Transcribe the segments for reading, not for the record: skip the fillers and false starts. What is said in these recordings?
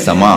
समा।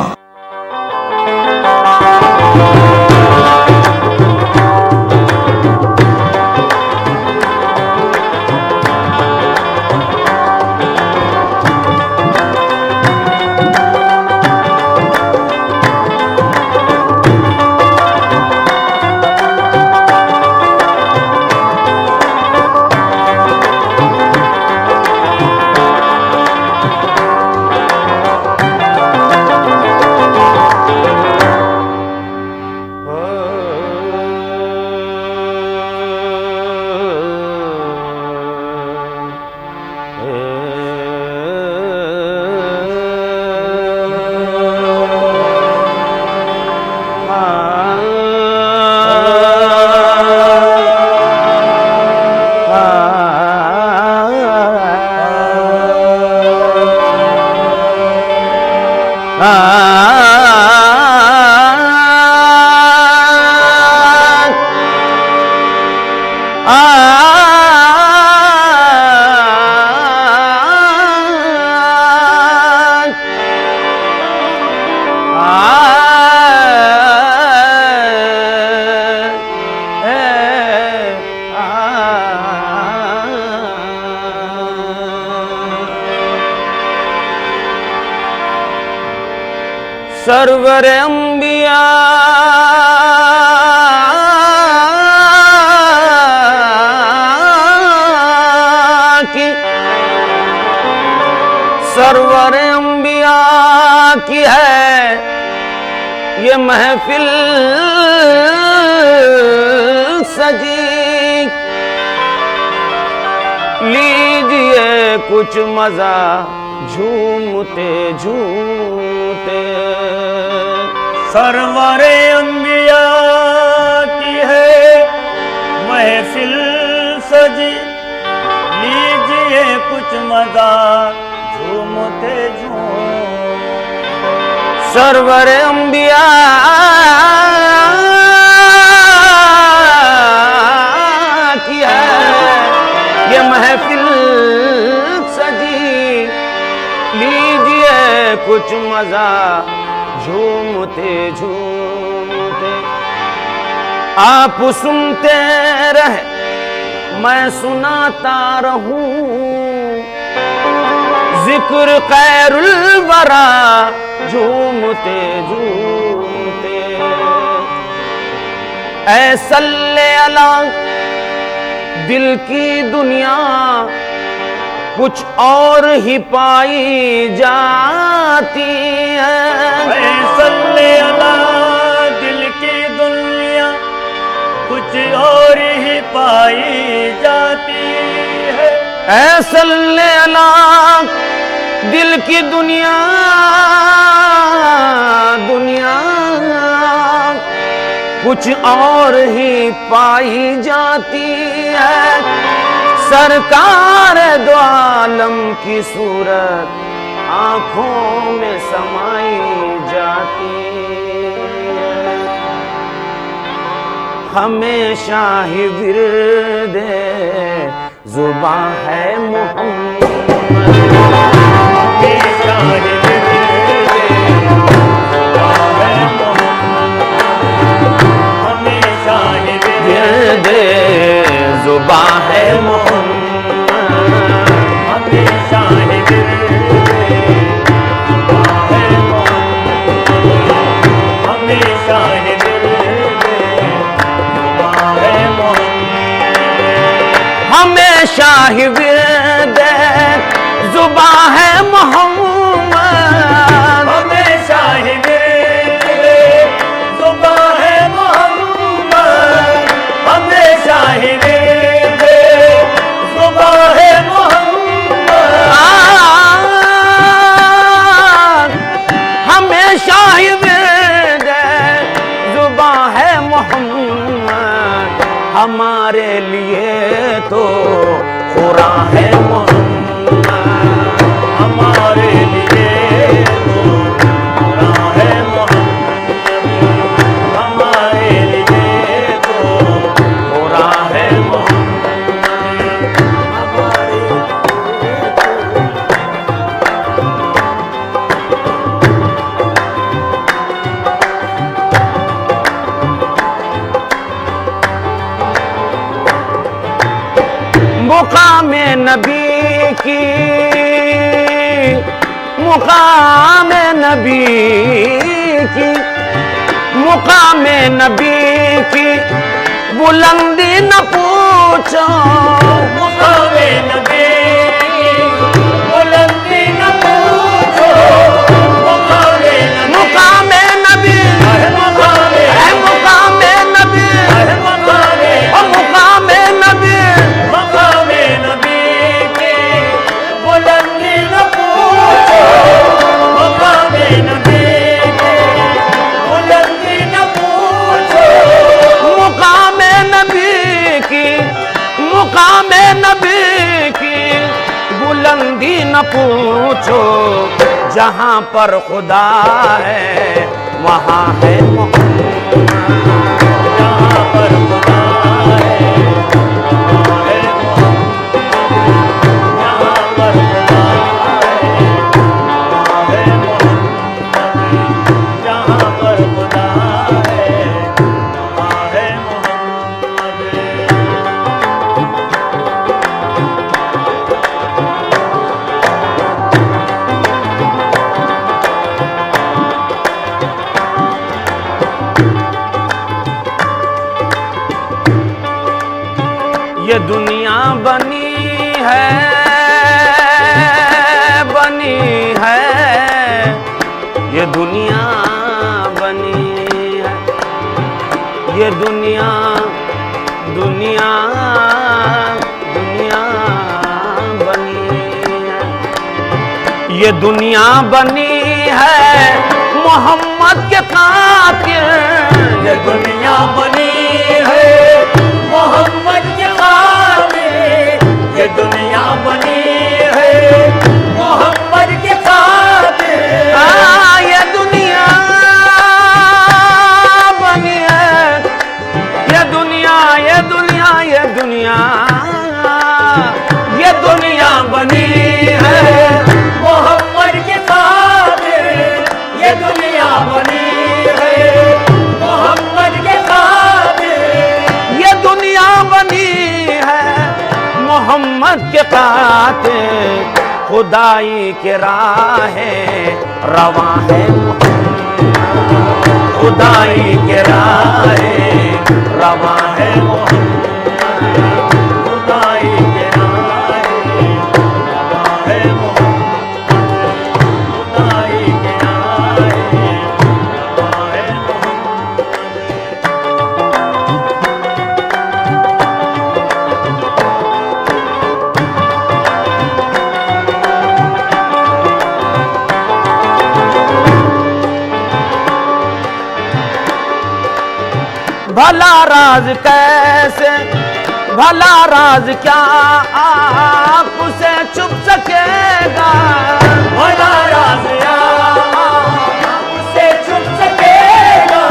सरवर अंबिया की, सरवर अंबिया की है ये महफिल सजी, लीजिए कुछ मजा झूमते झूमते। सरवरे अंबिया की है महफिल सजी, लीजिए कुछ मजा झूमते झूमते। सरवर अंबिया की है ये महफिल सजी, लीजिए कुछ मजा झूमते झूमते। आप सुनते रहे मैं सुनाता रहूं, जिक्र खैरुल वरा झूमते झूमते। ऐ सल्ले अला दिल की दुनिया कुछ और ही पाई जाती है। सल्ले अला दिल की दुनिया कुछ और ही पाई जाती है। ऐ सल्ले अला दिल की दुनिया, दुनिया कुछ और ही पाई जाती है। सरकार दो आलम की सूरत आंखों में समाई जाती है। हमेशा ही विरदे जुबां है मोहम्मद, हमेशा ही विरदे जुबां है मोहम्मद, हमेशा ही विरदे जुबां है मोहम्मद। शाही विरद जुबां है मोहम्मद, हमेशा ही विरद जुबां है मोहम्मद, हमेशा ही विरद जुबां है मोहम्मद, हमेशा ही विरद जुबां है मोहम्मद। हमारे लिए तो कुरान की मुकाम नबी की मुकाम नबी की बुलंदी न पूछो मुकाम नबी बुलंदी न पूछो मुकाम नबी मुकाम नबी मुकाम नबी मुकाम नबी की बुलंदी न पूछो मुकाम नबी की बुलंदी न पूछो मुकाम नबी की मुकाम नबी की बुलंदी न पूछो जहां पर खुदा है वहां है मोहम्मद जहाँ पर खुदा है वहाँ है मोहम्मद जहाँ पर खुदा है वहाँ है मोहम्मद जहाँ पर खुदा है वहाँ है मोहम्मद ये दुनिया बनी है ये दुनिया बनी है ये दुनिया दुनिया दुनिया बनी है ये दुनिया बनी है मोहम्मद के कातिल ये दुनिया बनी है मोहम्मद के खातिर ये दुनिया बनी है मोहम्मद के खातिर ये दुनिया बनी है ये दुनिया ये दुनिया ये दुनिया ये दुनिया बनी है मोहम्मद के खातिर ये दुनिया बनी है मोहम्मद के खातिर ये दुनिया बनी है मोहम्मद के खातिर खुदाई के राहे रवा है खुदाई के राहे रवा है खुदाई के राहे रवा है मोहम्मद खुदाई के राहे रवा है मोहम्मद भला राज कैसे भला राज क्या आपसे छुप सकेगा भला राज आपसे छुप सकेगा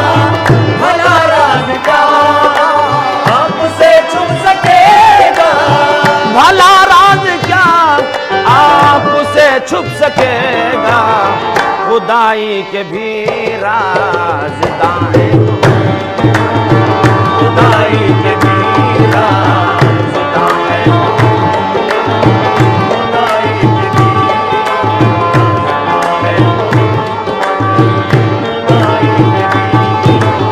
भला राज क्या आपसे छुप सकेगा भला राज क्या आपसे छुप सकेगा खुदाई के भी राज़दां खुदाई के भी राज़दां खुदाई के भी खुदाई के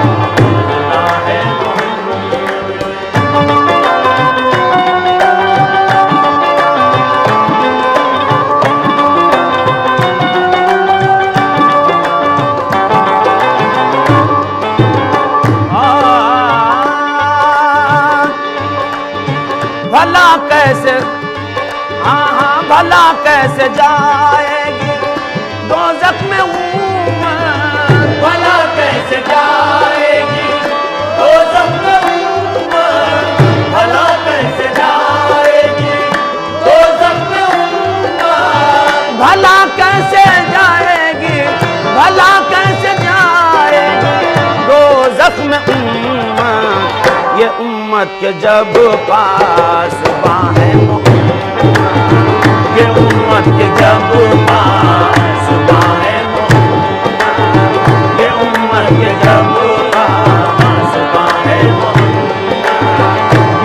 भला कैसे भला कैसे जाएगी दोज़ख में उम्मत भला कैसे जाएगी दोज़ख में उम्मत भला कैसे जाएगी दोज़ख में उम्मत भला कैसे जाएगी भला कैसे जाएगी दोज़ख में उम्मत ये उम्मत के जब पास बाहें ये उम्मत के जब पास बाहें ये उम्मत के जब पास बाहें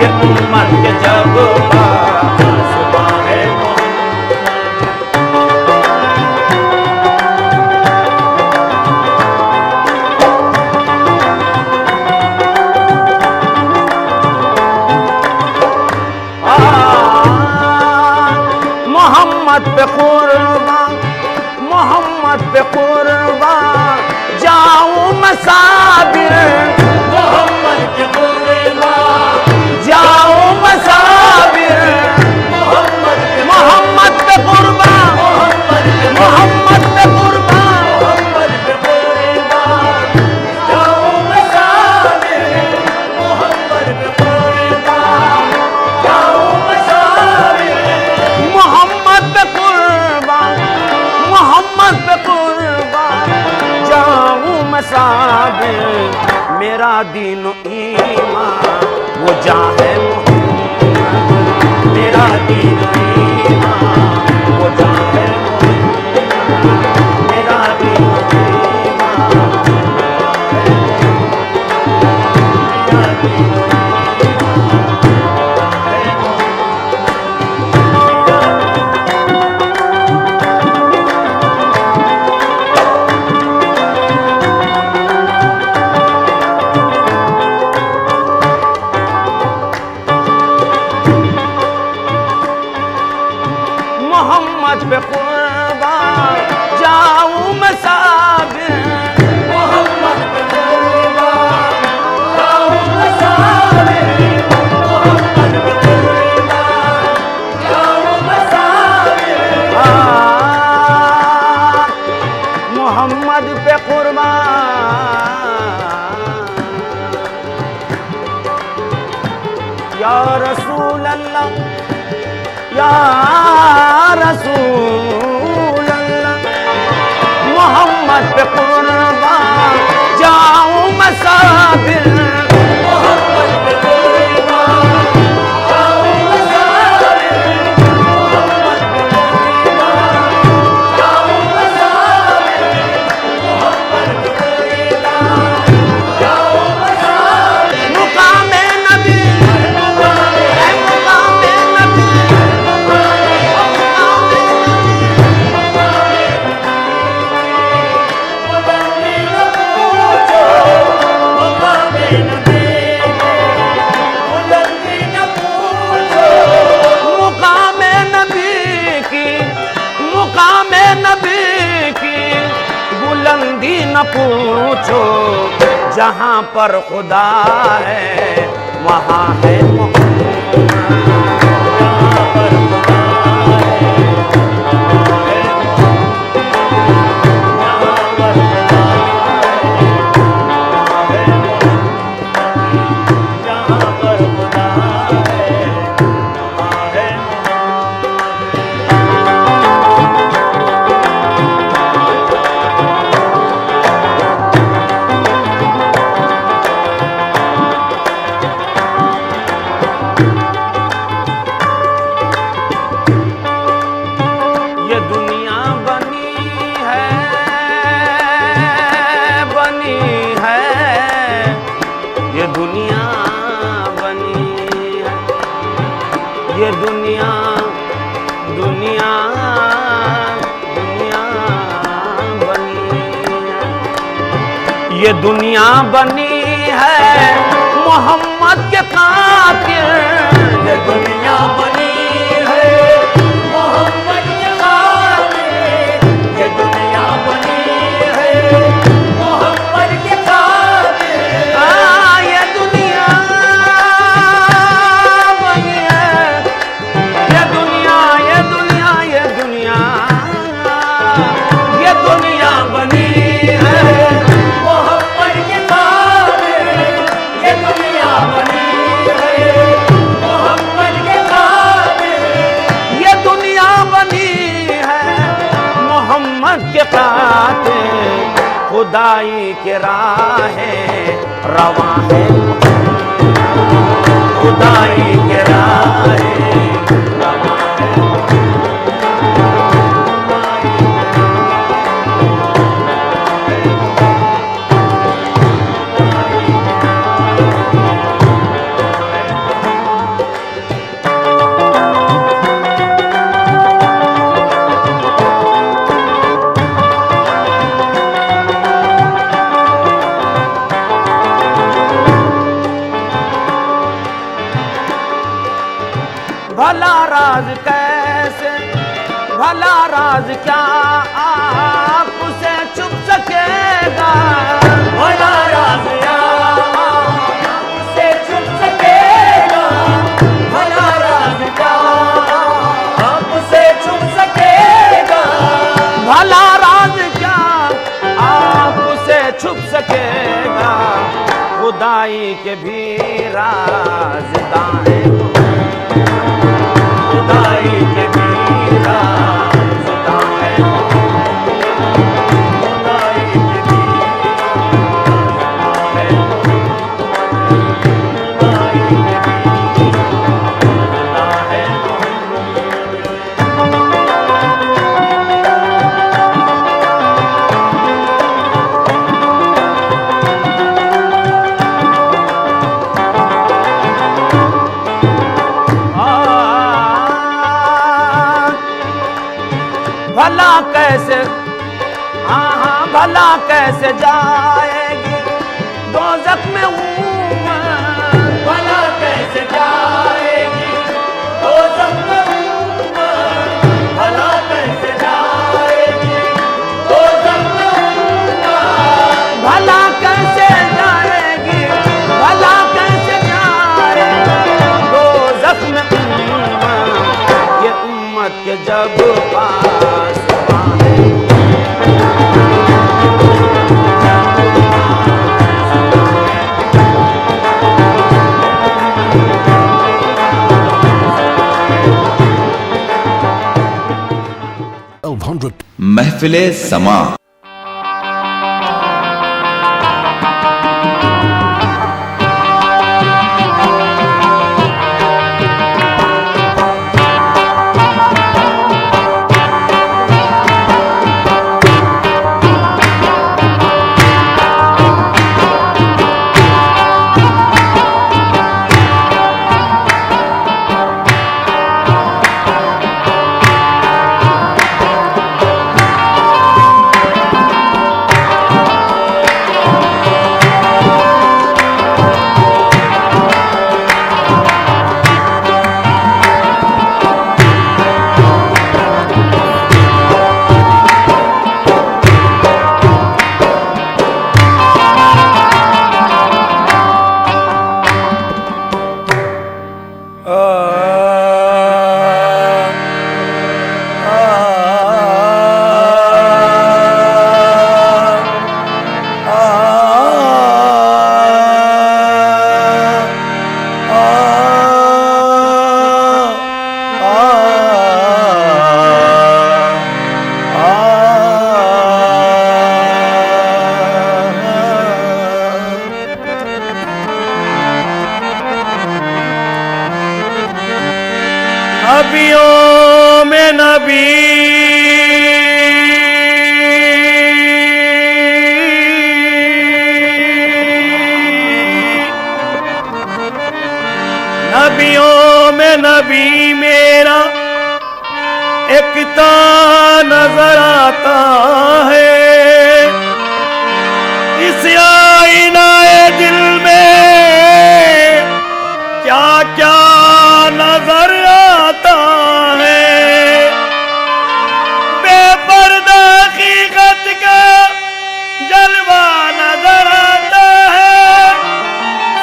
ये उम्मत के जब पास बाहें कुर्बान जाऊं मसाबिर, मोहम्मद के कुर्बान जाऊं मसाबिर, मोहम्मद के मोहम्मद पे कुर्बान, मोहम्मद मोहम्मद के पे कुर्बान, मोहम्मद के कुर्बान जाऊं मसाबिर, मोहम्मद के कुर्बान जाऊं मसाबिर, मोहम्मद पे कुर्बान, मोहम्मद पे कुर्बान जाऊं मसाबिर। मेरा दीन ईमान वो जा है मोहम्मद, मेरा दीन ईमान वो जा है मोहम्मद, मेरा दीन ईमान मेरा दीन मोहम्मद पे कुर्बान जाऊं मसाबिर, मोहम्मद के कुर्बान जाऊं मसाबिर, मोहम्मद के कुर्बान जाऊं मसाबिर, मोहम्मद पे कुर्बान या रसूल अल्लाह, या रसूल अल्लाह, मोहम्मद पे कुर्बान जाऊं मसाबिर, मोहम्मद के कुर्बान जाऊं मसाबिर, मोहम्मद के कुर्बान जाऊं मसाबिर, मोहम्मद के कुर्बान जाऊं मसाबिर, मुकामे नबी, ऐ मुकामे नबी, बुलंदी न पूछो, मुकामे नबी की, बुलंदी न पूछो, मुकामे नबी की, मुकामे नबी की बुलंदी न पूछो, जहां पर खुदा है वहां है मोहम्मद, जहाँ पर खुदा है, जहाँ पर खुदा है, जहाँ पर खुदा है, वहाँ है ये दुनिया बनी है, बनी है, ये दुनिया बनी है, ये दुनिया, दुनिया, दुनिया बनी है, ये दुनिया बनी है मोहम्मद के कातिल, ये दुनिया बनी है मोहम्मद के खातिर, ये दुनिया बनी है मोहम्मद के खातिर, ये दुनिया बनी है, ये दुनिया, ये दुनिया, ये दुनिया, ये दुनिया बनी है मोहम्मद के खातिर, ये दुनिया बनी है मोहम्मद के खातिर, ये दुनिया बनी है मोहम्मद के खातिर, खुदाई के राहें रवां है, खुदाई के राहें रवां है, भला राज कैसे, भला राज क्या आपसे छुप सके, छुप सकेगा, खुदाई के भी राज दाएं, खुदाई के भी राज दाएं, खुदाई के भी राज दाएं, खुदाई के भी भला कैसे, हाँ हाँ भला कैसे जाएगी दोज़ख में उम्मत, भला कैसे जाएगी दोज़ख में उम्मत, भला कैसे जाएगी दोज़ख में उम्मत, भला कैसे जाएगी, भला कैसे जाएगी दोज़ख में उम्मत, ये उम्मत के जब पास महफिले समा। नबियों में नबी नबियों में नबी मेरा एकता नजर आता है। इस आईनाए दिल में क्या क्या नजर आता है। बेपर्दा हकीकत का जलवा नजर आता है।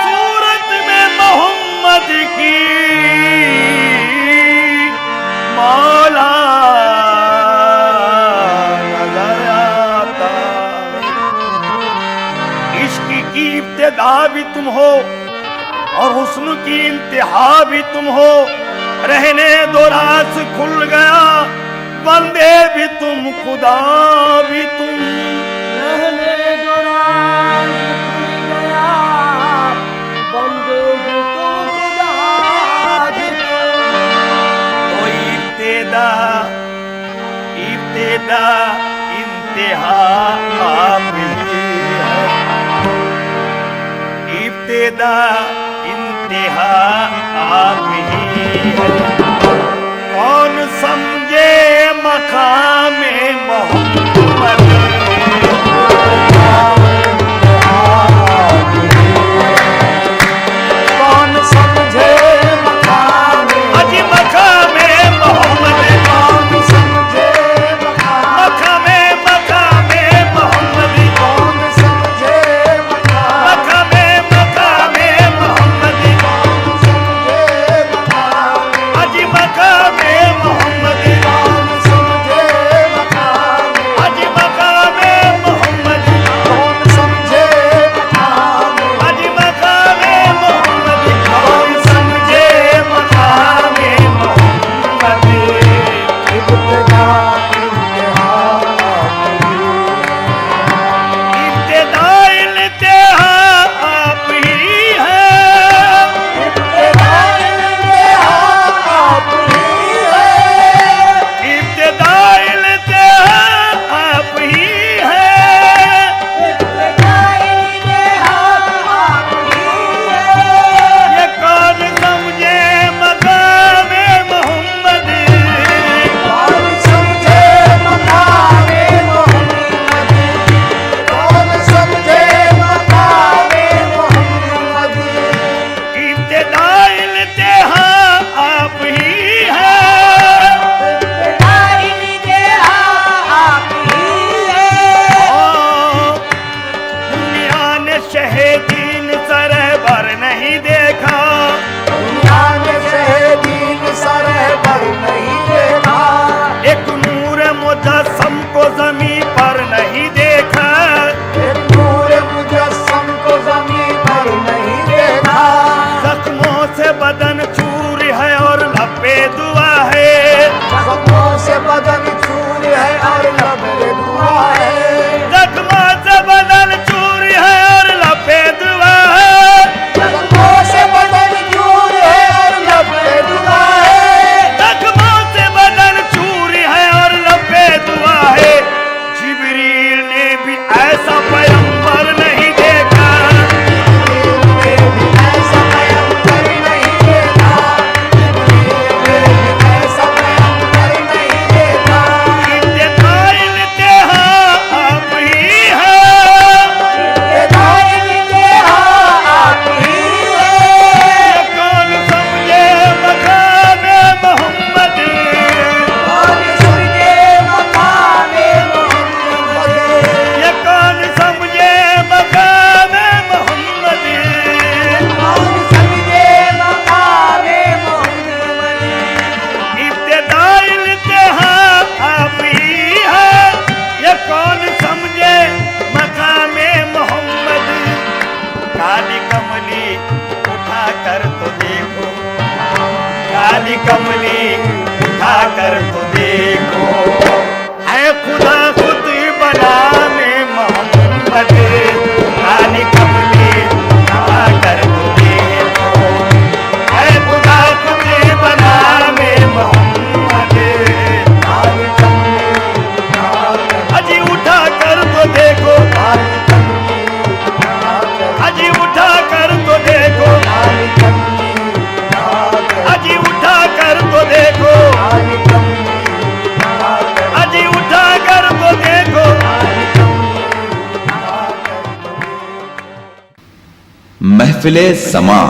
सूरत में मोहम्मद की मौला नजर आता है। इश्क की इब्तिदा भी तुम हो और हुस्न की इंतहा भी तुम हो। रहने दो रास खुल गया, बंदे भी तुम खुदा भी तुम। रहने दो राज खुल गया, बंदे भी तुम खुदा भी तुम। तो इब्तिदा इब्तिदा इंतहा आप ही है। इब्तिदा इंतहा आप ही है। कौन समझे मकामे मोहम्मद। कौन समझे मकामे, अजी मकामे मोहम्मद। कौन समझे मकामे, मकामे मोहम्मद। कौन समझे मकामे, मकामे मोहम्मद। कौन समझे मकामे, अजी मकामे मोहम्मद। कौन समझे महफिले समा